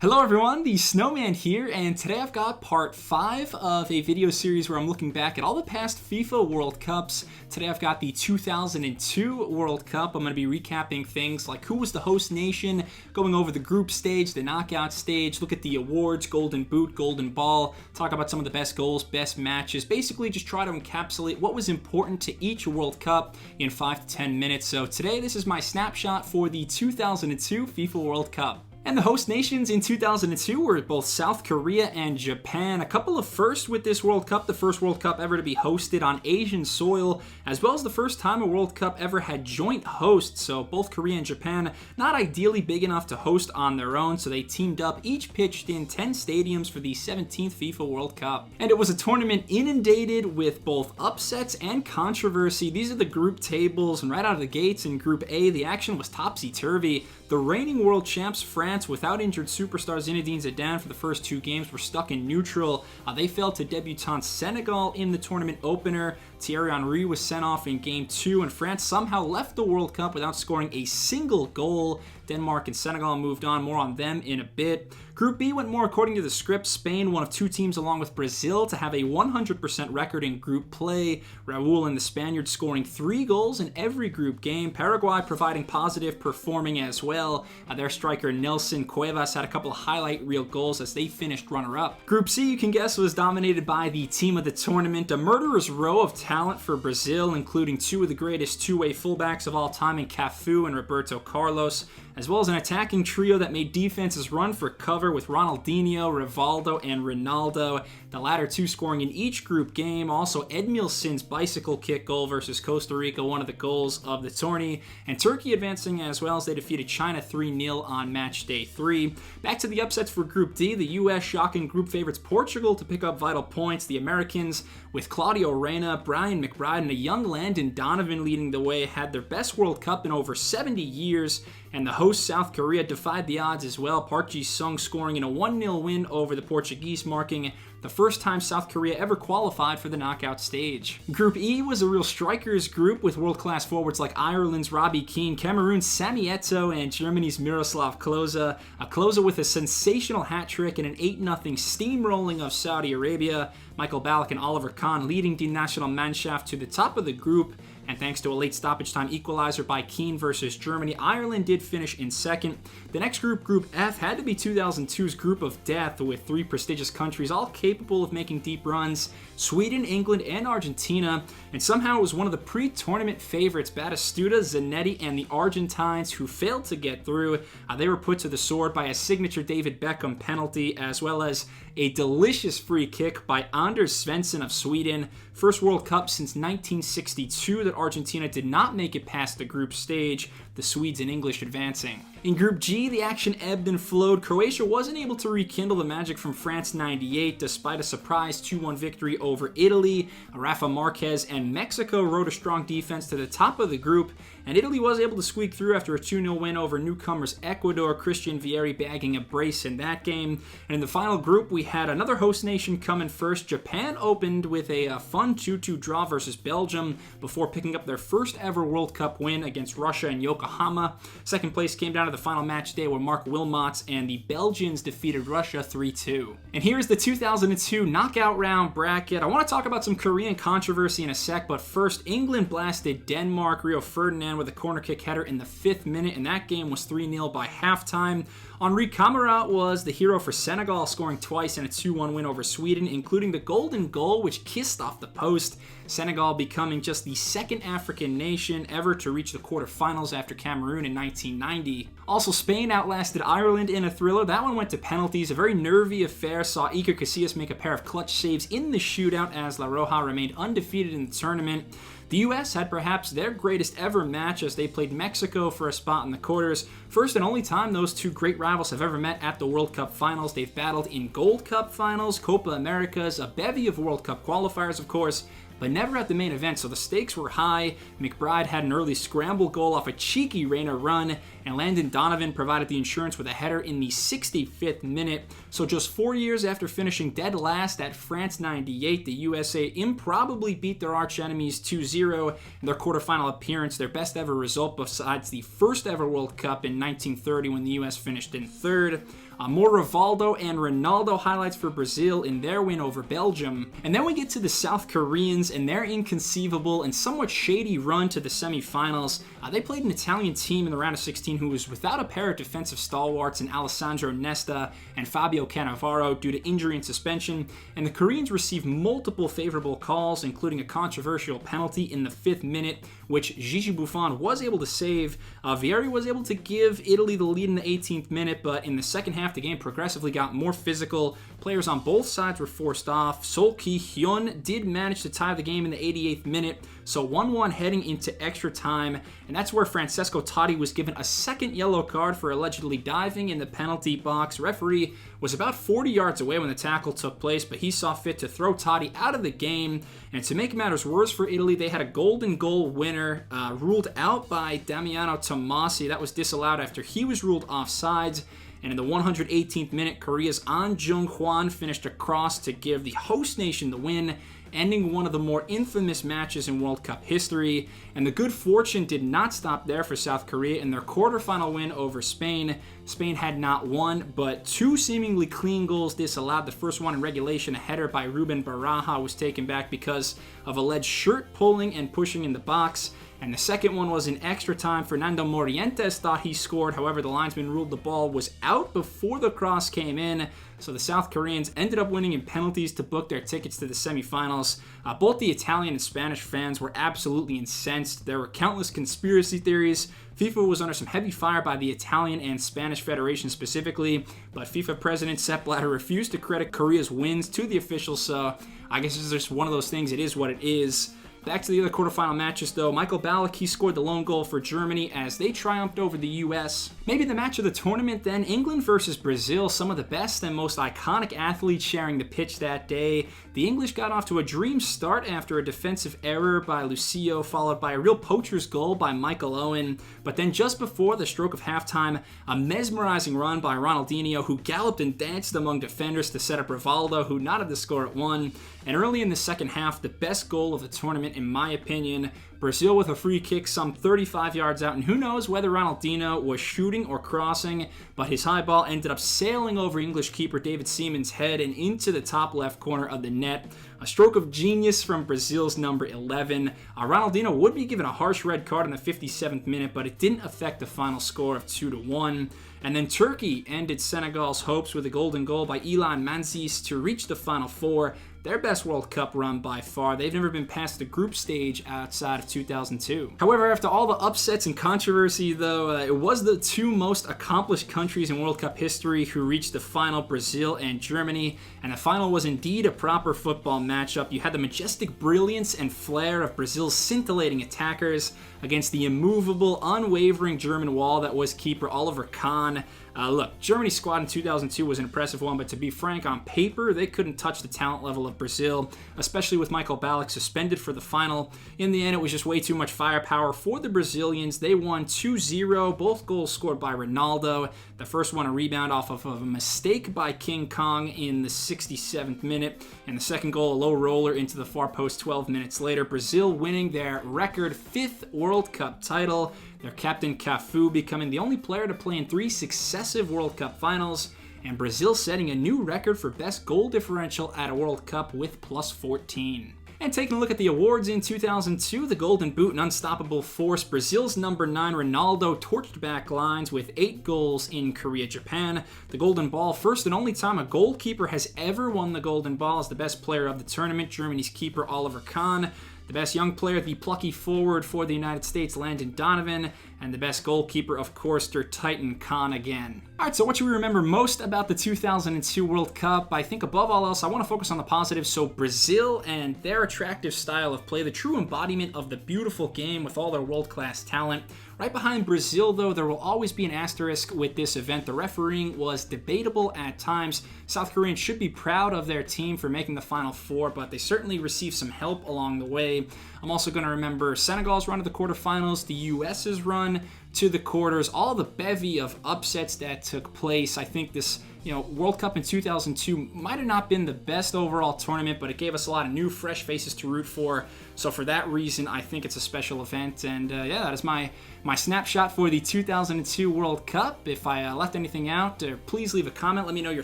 Hello everyone, the Snowman here, and today I've got part 5 of a video series where I'm looking back at all the past FIFA World Cups. Today I've got the 2002 World Cup. I'm going to be recapping things like who was the host nation, going over the group stage, the knockout stage, look at the awards, Golden Boot, Golden Ball, talk about some of the best goals, best matches, basically just try to encapsulate what was important to each World Cup in 5 to 10 minutes. So today this is my snapshot for the 2002 FIFA World Cup. And the host nations in 2002 were both South Korea and Japan. A couple of firsts with this World Cup, the first World Cup ever to be hosted on Asian soil, as well as the first time a World Cup ever had joint hosts. So both Korea and Japan not ideally big enough to host on their own, so they teamed up, each pitched in 10 stadiums for the 17th FIFA World Cup. And it was a tournament inundated with both upsets and controversy. These are the group tables, and right out of the gates in Group A, the action was topsy-turvy. The reigning world champs, France, without injured superstars Zinedine Zidane for the first 2 games, were stuck in neutral. They fell to debutant Senegal in the tournament opener. Thierry Henry was sent off in Game 2, and France somehow left the World Cup without scoring a single goal. Denmark and Senegal moved on, more on them in a bit. Group B went more according to the script. Spain, one of 2 teams along with Brazil to have a 100% record in group play. Raul and the Spaniards scoring 3 goals in every group game. Paraguay providing positive performing as well. Their striker Nelson Cuevas had a couple of highlight reel goals as they finished runner-up. Group C, you can guess, was dominated by the team of the tournament. A murderer's row of talent for Brazil, including 2 of the greatest two-way fullbacks of all time in Cafu and Roberto Carlos, as well as an attacking trio that made defenses run for cover with Ronaldinho, Rivaldo, and Ronaldo, the latter 2 scoring in each group game. Also, Edmilson's bicycle kick goal versus Costa Rica, one of the goals of the tourney, and Turkey advancing as well as they defeated China 3-0 on match day 3. Back to the upsets for Group D, the U.S. shocking group favorites Portugal to pick up vital points. The Americans, with Claudio Reyna, Brian McBride, and a young Landon Donovan leading the way, had their best World Cup in over 70 years. And the host South Korea defied the odds as well. Park Ji-sung scoring in a 1-0 win over the Portuguese, marking the first time South Korea ever qualified for the knockout stage. Group E was a real strikers group with world-class forwards like Ireland's Robbie Keane, Cameroon's Sami Eto'o, and Germany's Miroslav Klose. Klose with a sensational hat-trick and an 8-0 steamrolling of Saudi Arabia. Michael Ballack and Oliver Kahn leading Die Nationalmannschaft to the top of the group. And thanks to a late stoppage time equalizer by Keane versus Germany, Ireland did finish in second. The next group, Group F, had to be 2002's group of death, with 3 prestigious countries all capable of making deep runs: Sweden, England, and Argentina. And somehow it was one of the pre-tournament favorites, Batistuta, Zanetti, and the Argentines, who failed to get through. They were put to the sword by a signature David Beckham penalty, as well as a delicious free kick by Anders Svensson of Sweden. First World Cup since 1962 that Argentina did not make it past the group stage, the Swedes and English advancing. In Group G, the action ebbed and flowed. Croatia wasn't able to rekindle the magic from France '98 despite a surprise 2-1 victory over Italy. Rafa Marquez and Mexico rode a strong defense to the top of the group, and Italy was able to squeak through after a 2-0 win over newcomers Ecuador, Christian Vieri bagging a brace in that game. And in the final group, we had another host nation come in first. Japan opened with a fun 2-2 draw versus Belgium before picking up their first ever World Cup win against Russia in Yokohama. Second place came down to the final match day where Mark Wilmots and the Belgians defeated Russia 3-2. And here's the 2002 knockout round bracket. I want to talk about some Korean controversy in a sec, but first, England blasted Denmark. Rio Ferdinand with a corner kick header in the 5th minute, and that game was 3-0 by halftime. Henri Camara was the hero for Senegal, scoring twice in a 2-1 win over Sweden, including the golden goal, which kissed off the post. Senegal becoming just the 2nd African nation ever to reach the quarterfinals after Cameroon in 1990. Also, Spain outlasted Ireland in a thriller. That one went to penalties. A very nervy affair saw Iker Casillas make a pair of clutch saves in the shootout as La Roja remained undefeated in the tournament. The U.S. had perhaps their greatest ever match as they played Mexico for a spot in the quarters. First and only time those two great rivals have ever met at the World Cup finals. They've battled in Gold Cup finals, Copa Americas, a bevy of World Cup qualifiers, of course, but never at the main event, so the stakes were high. McBride had an early scramble goal off a cheeky Rayner run, and Landon Donovan provided the insurance with a header in the 65th minute. So just 4 years after finishing dead last at France 98, the USA improbably beat their arch enemies 2-0 in their quarterfinal appearance, their best ever result besides the first ever World Cup in 1930 when the US finished in third. More Rivaldo and Ronaldo highlights for Brazil in their win over Belgium. And then we get to the South Koreans and their inconceivable and somewhat shady run to the semifinals. They played an Italian team in the round of 16 who was without a pair of defensive stalwarts in Alessandro Nesta and Fabio Cannavaro due to injury and suspension, and the Koreans received multiple favorable calls, including a controversial penalty in the 5th minute, which Gigi Buffon was able to save. Vieri was able to give Italy the lead in the 18th minute, but in the second half, the game progressively got more physical. Players on both sides were forced off. Sol Ki-hyun did manage to tie the game in the 88th minute, so 1-1 heading into extra time, and that's where Francesco Totti was given a second yellow card for allegedly diving in the penalty box. Referee was about 40 yards away when the tackle took place, but he saw fit to throw Totti out of the game. And to make matters worse for Italy, they had a golden goal winner ruled out by Damiano Tomasi. That was disallowed after he was ruled offsides. And in the 118th minute, Korea's An Jung-hwan finished a cross to give the host nation the win, ending one of the more infamous matches in World Cup history. And the good fortune did not stop there for South Korea in their quarterfinal win over Spain. Spain had not won, but 2 seemingly clean goals disallowed. The first one in regulation, a header by Ruben Baraja, was taken back because of alleged shirt pulling and pushing in the box. And the second one was in extra time. Fernando Morientes thought he scored. However, the linesman ruled the ball was out before the cross came in. So the South Koreans ended up winning in penalties to book their tickets to the semifinals. Both the Italian and Spanish fans were absolutely incensed. There were countless conspiracy theories. FIFA was under some heavy fire by the Italian and Spanish Federation specifically, but FIFA President Sepp Blatter refused to credit Korea's wins to the officials, so I guess it's just one of those things. It is what it is. Back to the other quarterfinal matches, though. Michael Ballack, he scored the lone goal for Germany as they triumphed over the U.S. Maybe the match of the tournament then, England versus Brazil. Some of the best and most iconic athletes sharing the pitch that day. The English got off to a dream start after a defensive error by Lucio, followed by a real poacher's goal by Michael Owen. But then just before the stroke of halftime, a mesmerizing run by Ronaldinho, who galloped and danced among defenders to set up Rivaldo, who knotted the score at 1. And early in the second half, the best goal of the tournament, in my opinion, Brazil with a free kick some 35 yards out, and who knows whether Ronaldinho was shooting or crossing, but his high ball ended up sailing over English keeper David Seaman's head and into the top left corner of the net. A stroke of genius from Brazil's number 11. Ronaldinho would be given a harsh red card in the 57th minute, but it didn't affect the final score of 2-1. And then Turkey ended Senegal's hopes with a golden goal by Ilan Manzis to reach the Final Four, their best World Cup run by far. They've never been past the group stage outside of 2002. However, after all the upsets and controversy, though, it was the 2 most accomplished countries in World Cup history who reached the final, Brazil and Germany. And the final was indeed a proper football matchup. You had the majestic brilliance and flair of Brazil's scintillating attackers against the immovable, unwavering German wall that was keeper Oliver Kahn. Look, Germany's squad in 2002 was an impressive one, but to be frank, on paper, they couldn't touch the talent level of Brazil, especially with Michael Ballack suspended for the final. In the end, it was just way too much firepower for the Brazilians. They won 2-0, both goals scored by Ronaldo. The first one a rebound off of a mistake by King Kong in the 67th minute, and the second goal a low roller into the far post 12 minutes later. Brazil winning their record 5th World Cup title. Their captain Cafu becoming the only player to play in 3 successive World Cup finals, and Brazil setting a new record for best goal differential at a World Cup with +14. And taking a look at the awards in 2002, the Golden Boot and Unstoppable Force, Brazil's number 9 Ronaldo torched back lines with 8 goals in Korea-Japan. The Golden Ball, first and only time a goalkeeper has ever won the Golden Ball, as the best player of the tournament, Germany's keeper Oliver Kahn. The best young player, the plucky forward for the United States, Landon Donovan. And the best goalkeeper, of course, their Titan Khan again. All right, so what should we remember most about the 2002 World Cup? I think above all else, I want to focus on the positives. So Brazil and their attractive style of play, the true embodiment of the beautiful game with all their world-class talent. Right behind Brazil, though, there will always be an asterisk with this event. The refereeing was debatable at times. South Koreans should be proud of their team for making the Final Four, but they certainly received some help along the way. I'm also going to remember Senegal's run to the quarterfinals, the U.S.'s run to the quarters, all the bevy of upsets that took place. I think this World Cup in 2002 might have not been the best overall tournament, but it gave us a lot of new, fresh faces to root for. So for that reason, I think it's a special event. And yeah, that is my snapshot for the 2002 World Cup. If I left anything out, please leave a comment. Let me know your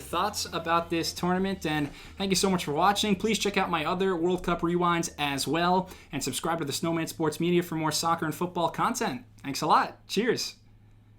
thoughts about this tournament. And thank you so much for watching. Please check out my other World Cup rewinds as well. And subscribe to the Snowman Sports Media for more soccer and football content. Thanks a lot. Cheers.